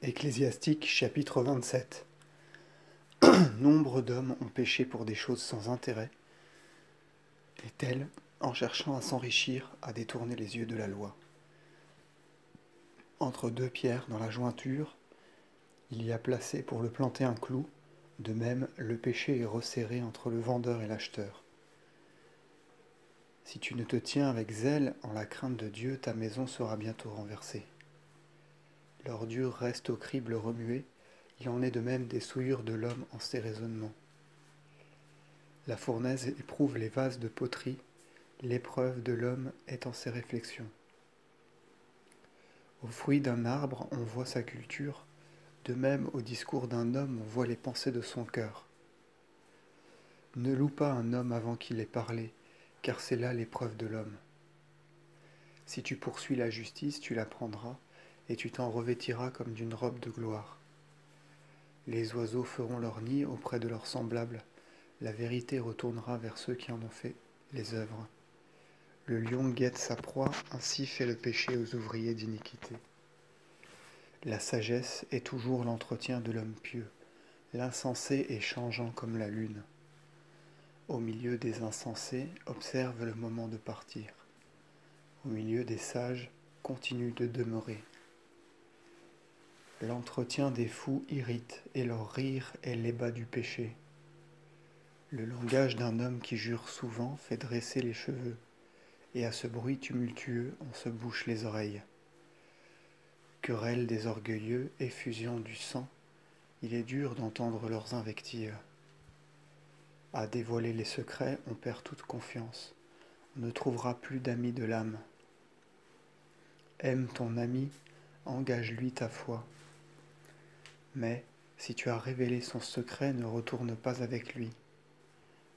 Ecclésiastique chapitre 27. Nombre d'hommes ont péché pour des choses sans intérêt, et tels, en cherchant à s'enrichir, à détourner les yeux de la loi. Entre deux pierres dans la jointure, il y a placé pour le planter un clou, de même le péché est resserré entre le vendeur et l'acheteur. Si tu ne te tiens avec zèle en la crainte de Dieu, ta maison sera bientôt renversée. L'ordure reste au crible remué, il en est de même des souillures de l'homme en ses raisonnements. La fournaise éprouve les vases de poterie, l'épreuve de l'homme est en ses réflexions. Au fruit d'un arbre, on voit sa culture, de même au discours d'un homme, on voit les pensées de son cœur. Ne loue pas un homme avant qu'il ait parlé, car c'est là l'épreuve de l'homme. Si tu poursuis la justice, tu la prendras, et tu t'en revêtiras comme d'une robe de gloire. Les oiseaux feront leur nid auprès de leurs semblables, la vérité retournera vers ceux qui en ont fait les œuvres. Le lion guette sa proie, ainsi fait le péché aux ouvriers d'iniquité. La sagesse est toujours l'entretien de l'homme pieux, l'insensé est changeant comme la lune. Au milieu des insensés, observe le moment de partir. Au milieu des sages, continue de demeurer. L'entretien des fous irrite, et leur rire est l'ébat du péché. Le langage d'un homme qui jure souvent fait dresser les cheveux, et à ce bruit tumultueux on se bouche les oreilles. Querelle des orgueilleux, effusion du sang, il est dur d'entendre leurs invectives. À dévoiler les secrets, on perd toute confiance, on ne trouvera plus d'amis de l'âme. Aime ton ami, engage-lui ta foi. Mais, si tu as révélé son secret, ne retourne pas avec lui.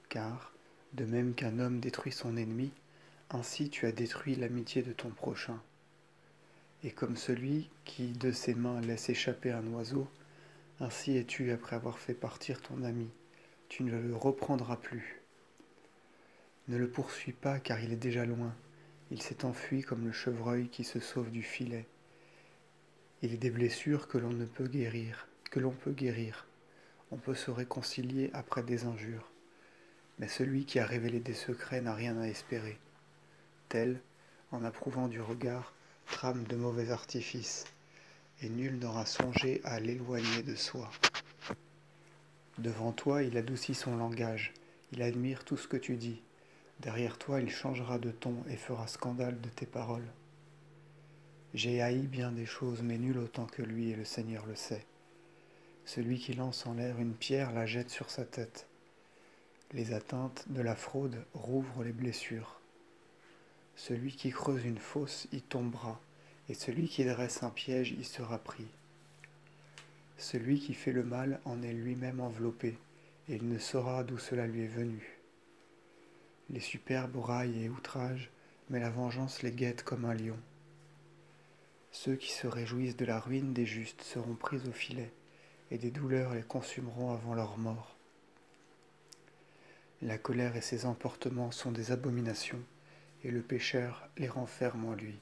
Car, de même qu'un homme détruit son ennemi, ainsi tu as détruit l'amitié de ton prochain. Et comme celui qui de ses mains laisse échapper un oiseau, ainsi es-tu après avoir fait partir ton ami, tu ne le reprendras plus. Ne le poursuis pas car il est déjà loin, il s'est enfui comme le chevreuil qui se sauve du filet. Il est des blessures que l'on peut guérir, on peut se réconcilier après des injures. Mais celui qui a révélé des secrets n'a rien à espérer. Tel, en approuvant du regard, trame de mauvais artifices, et nul n'aura songé à l'éloigner de soi. Devant toi, il adoucit son langage, il admire tout ce que tu dis. Derrière toi, il changera de ton et fera scandale de tes paroles. J'ai haï bien des choses, mais nul autant que lui, et le Seigneur le sait. Celui qui lance en l'air une pierre la jette sur sa tête. Les atteintes de la fraude rouvrent les blessures. Celui qui creuse une fosse y tombera, et celui qui dresse un piège y sera pris. Celui qui fait le mal en est lui-même enveloppé, et il ne saura d'où cela lui est venu. Les superbes raillent et outragent, mais la vengeance les guette comme un lion. Ceux qui se réjouissent de la ruine des justes seront pris au filet, et des douleurs les consumeront avant leur mort. La colère et ses emportements sont des abominations, et le pécheur les renferme en lui.